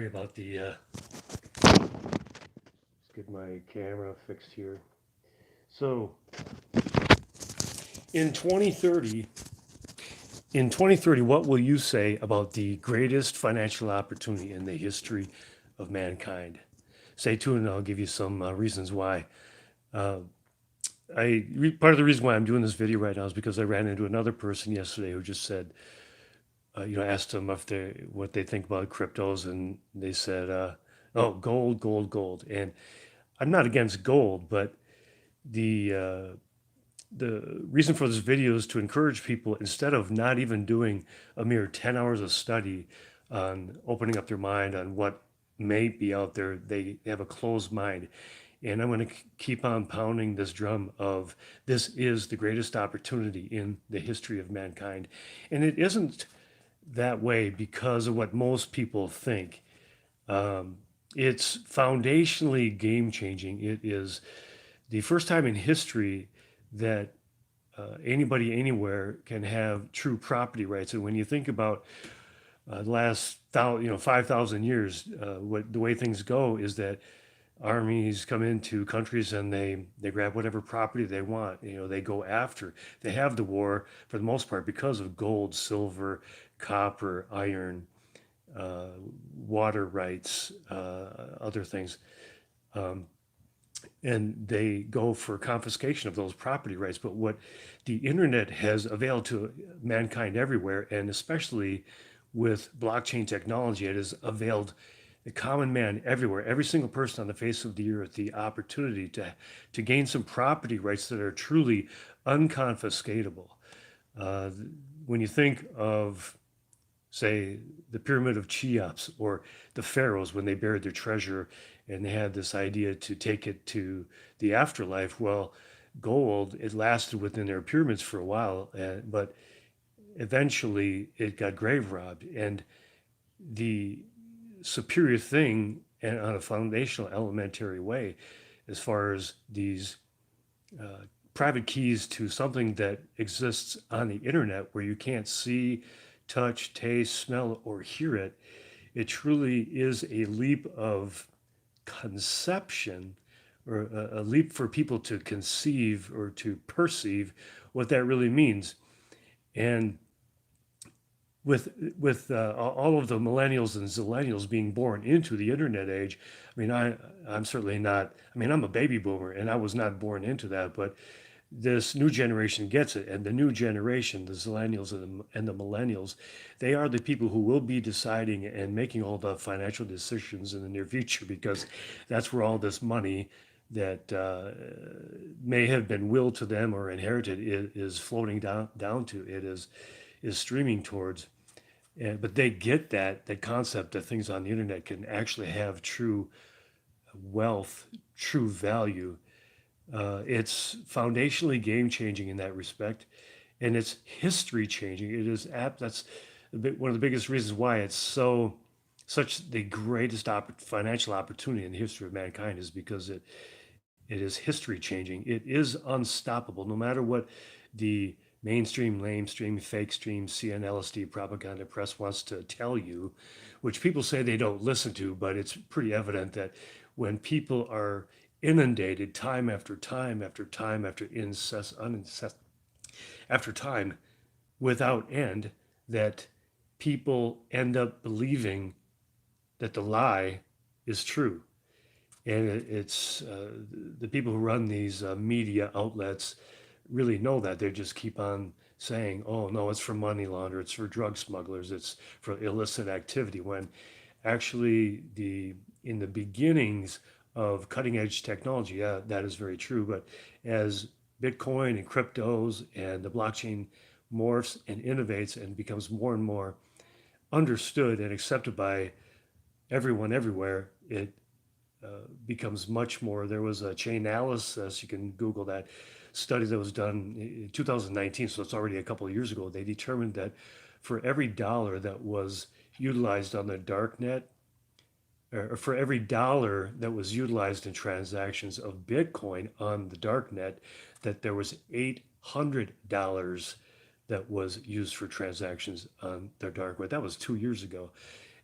Sorry about the, let's get my camera fixed here. So in 2030, what will you say about the greatest financial opportunity in the history of mankind? Stay tuned and I'll give you some reasons why. Uh, Part of the reason why I'm doing this video right now is because I ran into another person yesterday who just said, asked them if they what they think about cryptos, and they said, "Oh, gold, gold, gold." And I'm not against gold, but the uh, the reason for this video is to encourage people, instead of not even doing a mere 10 hours of study on opening up their mind on what may be out there, they have a closed mind. And I'm going to keep on pounding this drum of this is the greatest opportunity in the history of mankind. And it isn't that way because of what most people think. Um, it's foundationally game changing. It is the first time in history that anybody anywhere can have true property rights. And when you think about the last 5,000 years, what the way things go is that armies come into countries and they grab whatever property they want. They go after. They have the war for the most part because of gold, silver, copper, iron, uh, water rights, other things. Um, and they go for confiscation of those property rights. But what the internet has availed to mankind everywhere, and especially with blockchain technology, it has availed the common man everywhere, every single person on the face of the earth, the opportunity to gain some property rights that are truly unconfiscatable. Uh, when you think of, say, the pyramid of Cheops or the pharaohs when they buried their treasure and they had this idea to take it to the afterlife. Well, gold, it lasted within their pyramids for a while, but eventually it got grave robbed. And the superior thing, and on a foundational elementary way, as far as these uh, private keys to something that exists on the internet where you can't see, touch, taste, smell, or hear it, it truly is a leap of conception, or a leap for people to conceive or to perceive what that really means. And with all of the millennials and zillennials being born into the internet age, I mean, I'm certainly not. I mean, I'm a baby boomer, and I was not born into that, but this new generation gets it, and the new generation, the zillennials and the millennials, they are the people who will be deciding and making all the financial decisions in the near future, because that's where all this money that may have been willed to them or inherited is floating down to. It is streaming towards. But they get that concept that things on the internet can actually have true wealth, true value. It's foundationally game changing in that respect, and it's history changing. It is that's one of the biggest reasons why it's such the greatest financial opportunity in the history of mankind, is because it is history changing. It is unstoppable, no matter what the mainstream, lamestream, fake stream, CNLSD propaganda press wants to tell you, which people say they don't listen to, but it's pretty evident that when people are inundated time after time after time after after time without end, that people end up believing that the lie is true. And it's the people who run these media outlets really know that. They just keep on saying, oh, no, it's for money launderers, it's for drug smugglers, it's for illicit activity, when actually in the beginnings of cutting edge technology, yeah, that is very true. But as Bitcoin and cryptos and the blockchain morphs and innovates and becomes more and more understood and accepted by everyone everywhere, it becomes much more. There was a Chainalysis, you can Google that study that was done in 2019, so it's already a couple of years ago. They determined that for every dollar that was utilized on the dark net, or for every dollar that was utilized in transactions of Bitcoin on the dark net, that there was $800 that was used for transactions on the dark web. That was 2 years ago.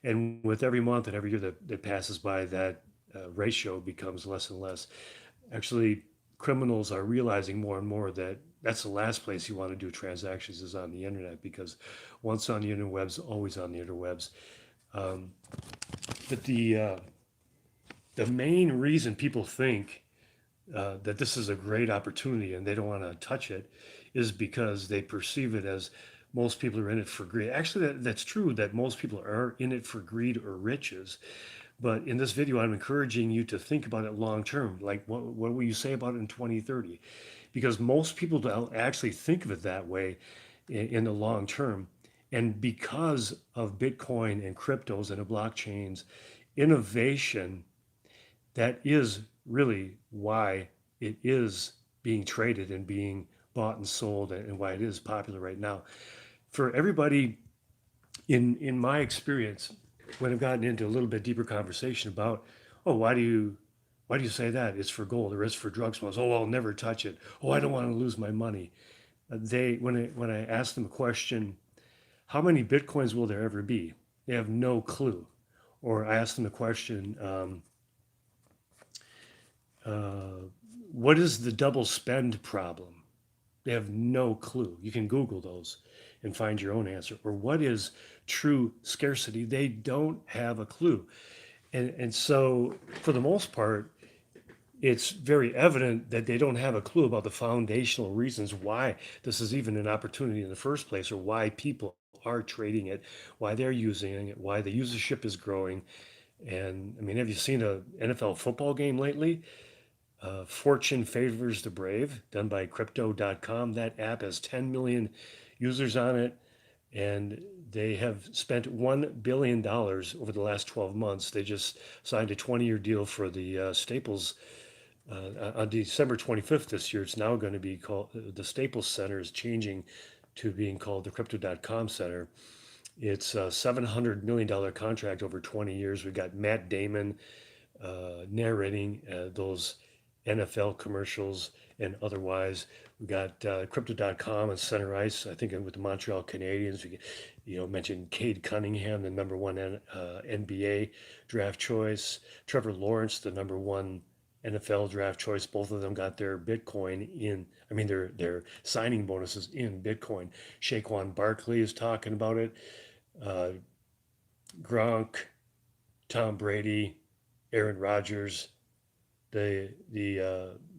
And with every month and every year that passes by, that ratio becomes less and less. Actually, criminals are realizing more and more that that's the last place you want to do transactions is on the internet, because once on the interwebs, always on the interwebs. Um, but the main reason people think that this is a great opportunity and they don't want to touch it is because they perceive it as most people are in it for greed. Actually, that's true that most people are in it for greed or riches. But in this video, I'm encouraging you to think about it long term. Like, what will you say about it in 2030? Because most people don't actually think of it that way in the long term. And because of Bitcoin and cryptos and the blockchains, innovation, that is really why it is being traded and being bought and sold, and why it is popular right now. For everybody, in my experience, when I've gotten into a little bit deeper conversation about, oh, why do you say that? It's for gold or it's for drug smalls. Oh, I'll never touch it. Oh, I don't want to lose my money. They when I ask them a question, how many bitcoins will there ever be? They have no clue. Or I ask them a question, uh, what is the double spend problem? They have no clue. You can Google those and find your own answer. Or what is true scarcity? They don't have a clue. And so, for the most part, it's very evident that they don't have a clue about the foundational reasons why this is even an opportunity in the first place, or why people are trading it, why they're using it, why the usership is growing. And I mean, have you seen a NFL football game lately? Fortune favors the brave, done by crypto.com. That app has 10 million users on it, and they have spent $1 billion over the last 12 months. They just signed a 20-year deal for the Staples on December 25th this year. It's now going to be called, the Staples Center is changing to being called the crypto.com Center. It's a $700 million contract over 20 years. We've got Matt Damon narrating those NFL commercials and otherwise. We got crypto.com and Center Ice, I think with the Montreal Canadiens. Mentioned Cade Cunningham, the number one NBA draft choice. Trevor Lawrence, the number one NFL draft choice. Both of them got their Bitcoin in, I mean, their signing bonuses in Bitcoin. Shaquan Barkley is talking about it. Uh, Gronk, Tom Brady, Aaron Rodgers, the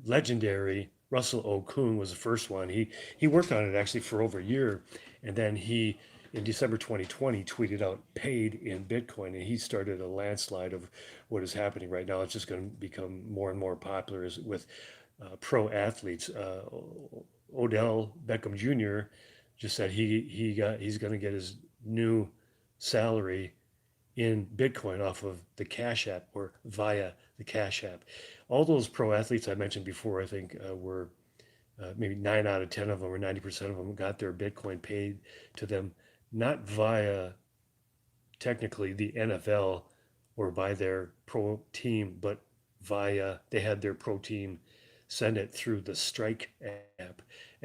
legendary Russell Okung was the first one. He worked on it actually for over a year, and then he in December 2020 tweeted out paid in Bitcoin, and he started a landslide of what is happening right now. It's just going to become more and more popular with pro athletes. Odell Beckham Jr. just said he's going to get his new salary in Bitcoin off of the Cash App or via the Cash App. All those pro athletes I mentioned before, I think were maybe 9 out of 10 of them or 90% of them got their Bitcoin paid to them, not via technically the NFL or by their pro team, but via they had their pro team send it through the Strike app,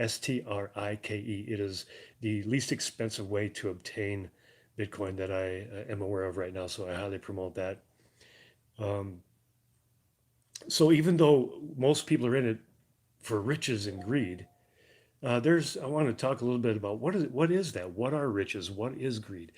Strike. It is the least expensive way to obtain Bitcoin that I am aware of right now, so I highly promote that. Um, so even though most people are in it for riches and greed, I want to talk a little bit about what is that? What are riches? What is greed?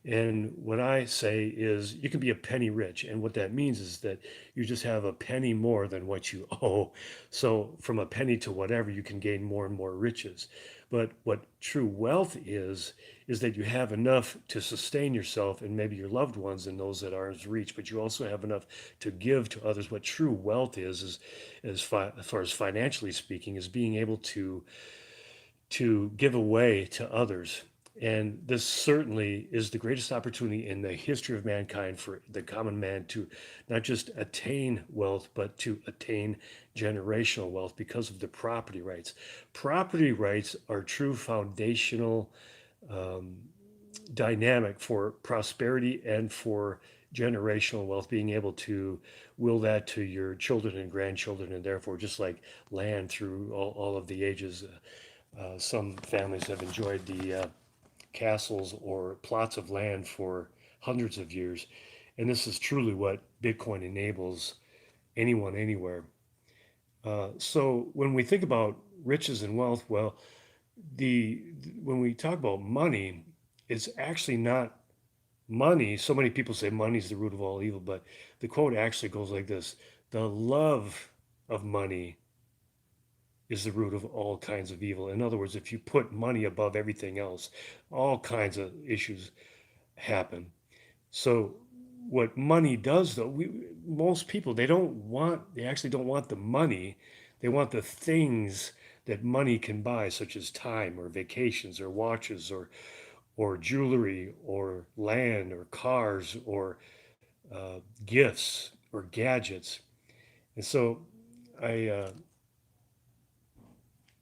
And what I say is you can be a penny rich. And what that means is that you just have a penny more than what you owe. So from a penny to whatever, you can gain more and more riches. But what true wealth is that you have enough to sustain yourself and maybe your loved ones and those that are in reach, but you also have enough to give to others. What true wealth is as far as financially speaking, is being able to give away to others. And this certainly is the greatest opportunity in the history of mankind for the common man to not just attain wealth, but to attain generational wealth because of the property rights. Property rights are true foundational um, dynamic for prosperity and for generational wealth, being able to will that to your children and grandchildren, and therefore, just like land through all of the ages. Some families have enjoyed the castles or plots of land for hundreds of years. And this is truly what Bitcoin enables anyone, anywhere. So when we think about riches and wealth, well, the when we talk about money, it's actually not money. So many people say money is the root of all evil, but the quote actually goes like this: the love of money is the root of all kinds of evil. In other words, if you put money above everything else, all kinds of issues happen. So what money does, though, most people, they actually don't want the money. They want the things that money can buy, such as time or vacations or watches or jewelry or land or cars or gifts or gadgets. And so I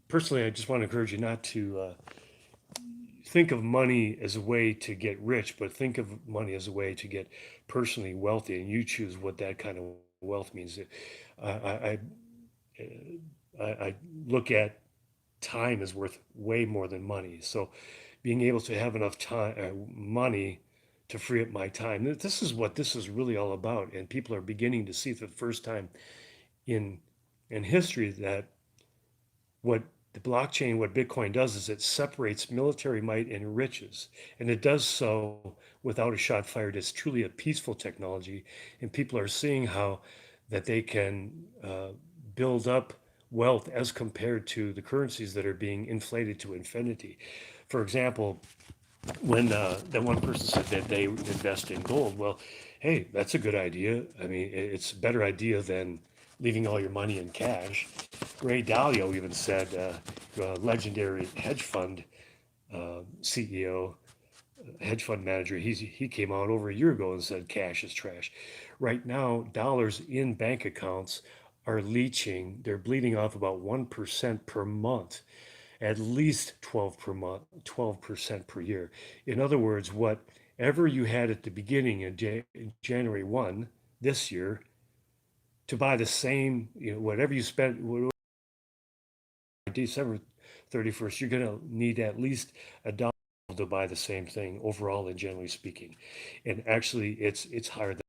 personally, I just want to encourage you not to think of money as a way to get rich, but think of money as a way to get personally wealthy, and you choose what that kind of wealth means. I, I look at time as worth way more than money. So being able to have enough time, money to free up my time. This is what this is really all about. And people are beginning to see for the first time in in history that what the blockchain, what Bitcoin does is it separates military might and riches. And it does so without a shot fired. It's truly a peaceful technology. And people are seeing how that they can build up wealth as compared to the currencies that are being inflated to infinity. For example, when that one person said that they invest in gold, well, hey, that's a good idea. I mean, it's a better idea than leaving all your money in cash. Ray Dalio even said, legendary hedge fund CEO, hedge fund manager, he came out over a year ago and said cash is trash. Right now, dollars in bank accounts are leaching. They're bleeding off about 1% per month, at least 12 per month, 12% per year. In other words, whatever you had at the beginning in January 1 this year to buy the same, whatever you spent December 31st, you're going to need at least a dollar to buy the same thing overall and generally speaking. And actually, it's higher than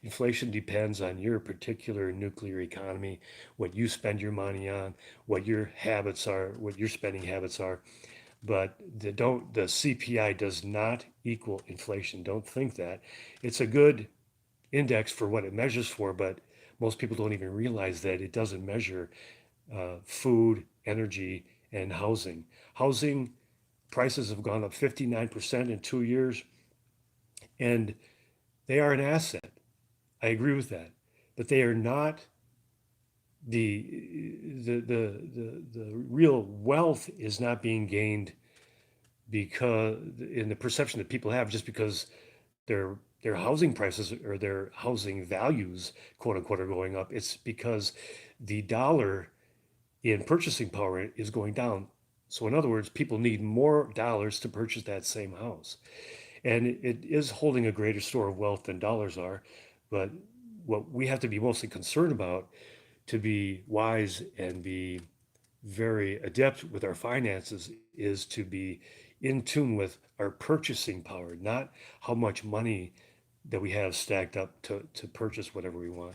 inflation depends on your particular nuclear economy, what you spend your money on, what your habits are, what your spending habits are. But the CPI does not equal inflation. Don't think that. It's a good index for what it measures for, but most people don't even realize that it doesn't measure food, energy, and housing. Housing prices have gone up 59% in 2 years, and they are an asset. I agree with that, but they are not the real wealth is not being gained because in the perception that people have just because their housing prices or their housing values, quote unquote, are going up. It's because the dollar in purchasing power is going down. So in other words, people need more dollars to purchase that same house. And it is holding a greater store of wealth than dollars are. But what we have to be mostly concerned about to be wise and be very adept with our finances is to be in tune with our purchasing power, not how much money that we have stacked up to purchase whatever we want.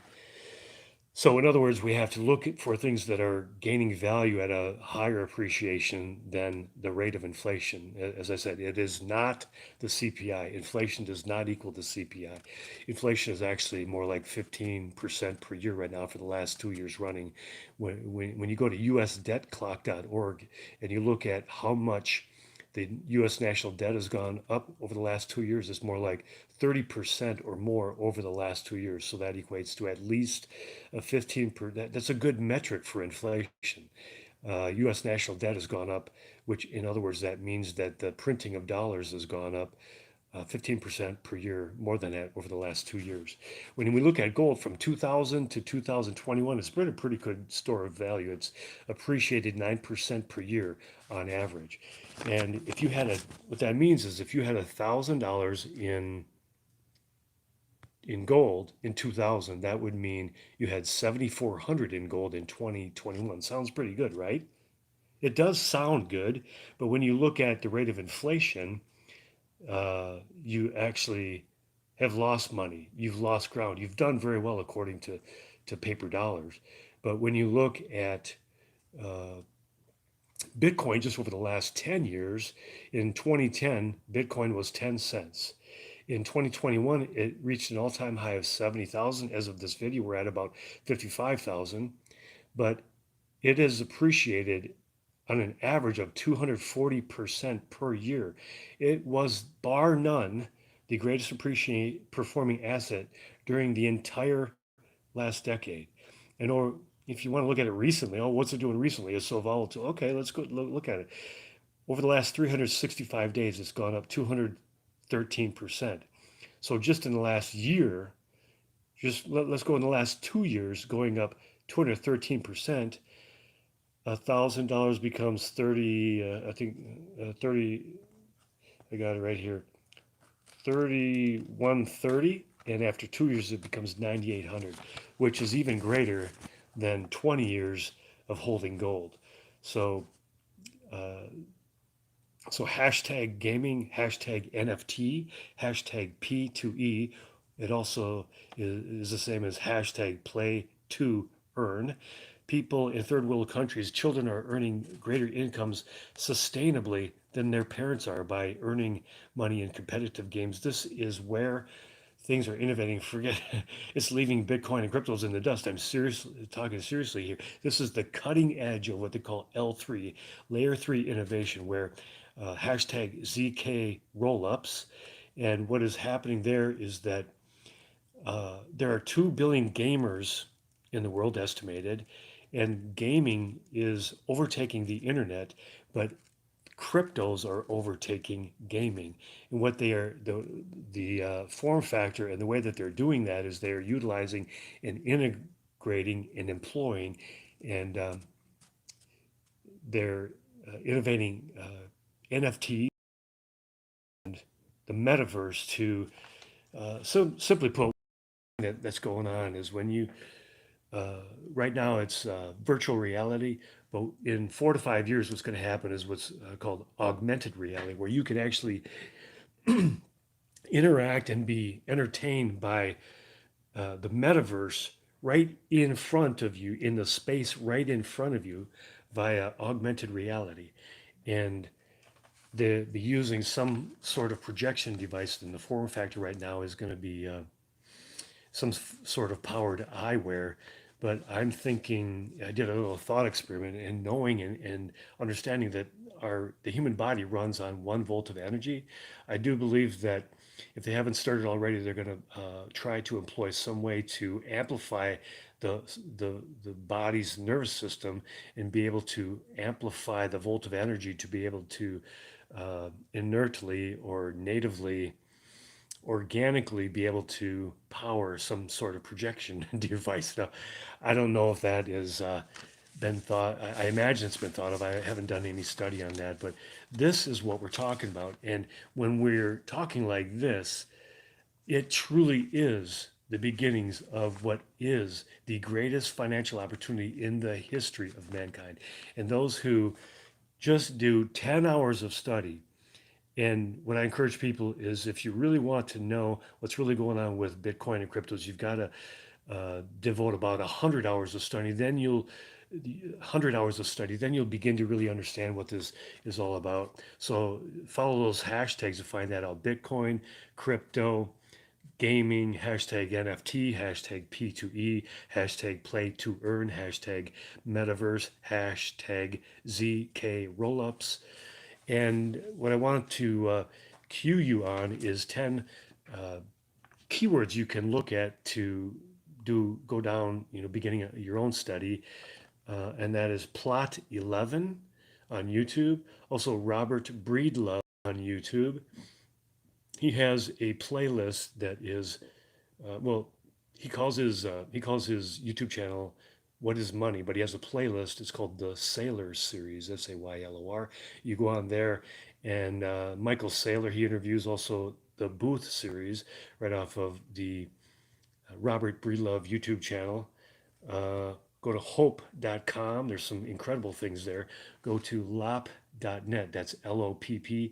So, in other words, we have to look for things that are gaining value at a higher appreciation than the rate of inflation. As I said, it is not the CPI. Inflation does not equal the CPI. Inflation is actually more like 15% per year right now for the last 2 years running. When you go to usdebtclock.org and you look at how much the U.S. national debt has gone up over the last 2 years. It's more like 30% or more over the last 2 years. So that equates to at least a 15%. That's a good metric for inflation. U.S. national debt has gone up, which in other words, that means that the printing of dollars has gone up 15% per year, more than that over the last 2 years. When we look at gold from 2000 to 2021, it's been a pretty good store of value. It's appreciated 9% per year on average. And if you had what that means is if you had $1,000 in gold in 2000, that would mean you had 7,400 in gold in 2021. Sounds pretty good, right? It does sound good, but when you look at the rate of inflation, you actually have lost money. You've lost ground. You've done very well according to paper dollars. But when you look at uh, Bitcoin just over the last 10 years, in 2010, Bitcoin was 10 cents. In 2021, it reached an all time high of 70,000. As of this video, we're at about 55,000. But it has appreciated on an average of 240% per year. It was bar none the greatest appreciate performing asset during the entire last decade. And or if you want to look at it recently, oh, what's it doing recently? It's so volatile. Okay, let's go look at it. Over the last 365 days, it's gone up 213%. So just in the last year, let's go in the last 2 years, going up 213%. $1,000 becomes 30, I think 30, I got it right here, 3130. And after 2 years, it becomes 9,800, which is even greater than 20 years of holding gold. So, uh, so hashtag gaming, hashtag NFT, hashtag P2E. It also is the same as hashtag play to earn. People in third world countries, children are earning greater incomes sustainably than their parents are by earning money in competitive games. This is where things are innovating. Forget it's leaving Bitcoin and cryptos in the dust. I'm seriously talking seriously here. This is the cutting edge of what they call L3, layer three innovation, where hashtag ZK rollups. And what is happening there is that there are 2 billion gamers in the world estimated, and gaming is overtaking the internet, but cryptos are overtaking gaming. And what they are, the form factor and the way that they're doing that is they are utilizing and integrating and employing, and they're innovating NFT, the metaverse to, so simply put, that's going on is when you uh, right now it's virtual reality, but in 4 to 5 years, what's going to happen is what's called augmented reality, where you can actually interact and be entertained by the metaverse right in front of you, in the space right in front of you via augmented reality. And they'll be using some sort of projection device, and the form factor right now is going to be some sort of powered eyewear. But I'm thinking, I did a little thought experiment, and knowing and understanding that the human body runs on 1 volt of energy. I do believe that if they haven't started already, they're going to try to employ some way to amplify the, the body's nervous system and be able to amplify the volt of energy to be able to inertly or natively organically be able to power some sort of projection device. Now, I don't know if that has been thought. I imagine it's been thought of. I haven't done any study on that, but this is what we're talking about. And when we're talking like this, it truly is the beginnings of what is the greatest financial opportunity in the history of mankind. And those who just do 10 hours of study, and what I encourage people is if you really want to know what's really going on with Bitcoin and cryptos, you've got to devote about 100 hours of study. Then you'll 100 hours of study, then you'll begin to really understand what this is all about. So follow those hashtags to find that out. Bitcoin, crypto, gaming, hashtag NFT, hashtag P2E, hashtag play to earn, hashtag metaverse, hashtag ZK rollups. And what I want to cue you on is 10 uh, keywords you can look at to go down, beginning your own study. And that is Plot 11 on YouTube. Also, Robert Breedlove on YouTube. He has a playlist that is, well, he calls his YouTube channel "What Is Money," but he has a playlist. It's called the Saylor series, Saylor. You go on there, and Michael Saylor, he interviews also the Booth series right off of the Robert Breedlove YouTube channel. Uh, Go to hope.com. There's some incredible things there. Go to lopp.net. That's LOPP.net.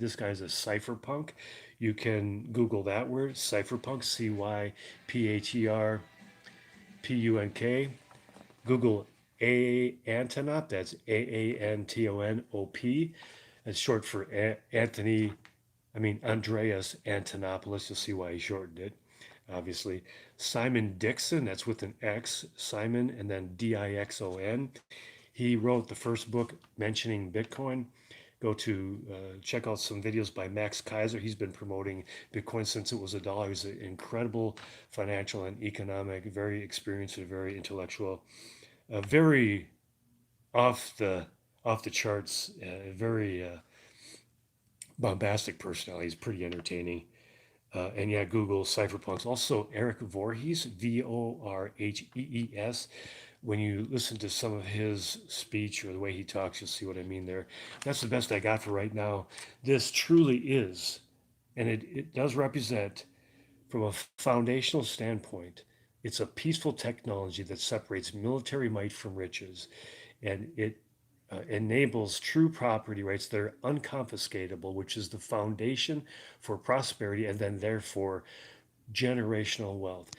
This guy's a cypherpunk. You can Google that word, cypherpunk, CYPHERPUNK. Google Antonop, that's AANTONOP. It's short for Andreas Antonopoulos. You'll see why he shortened it, obviously. Simon Dixon, that's with an X, Simon, and then Dixon. He wrote the first book mentioning Bitcoin. Go to check out some videos by Max Kaiser. He's been promoting Bitcoin since it was a dollar. He's an incredible financial and economic, very experienced and very intellectual, very off the off the charts, very bombastic personality. He's pretty entertaining. And yeah, Google cypherpunks. Also, Eric Voorhees, Vorhees. When you listen to some of his speech or the way he talks, you'll see what I mean there. That's the best I got for right now. This truly is, and it does represent, from a foundational standpoint, it's a peaceful technology that separates military might from riches, and it enables true property rights that are unconfiscatable, which is the foundation for prosperity and then therefore generational wealth.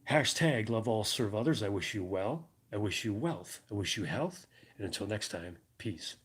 Hashtag love all, serve others. I wish you well. I wish you wealth. I wish you health. And until next time, peace.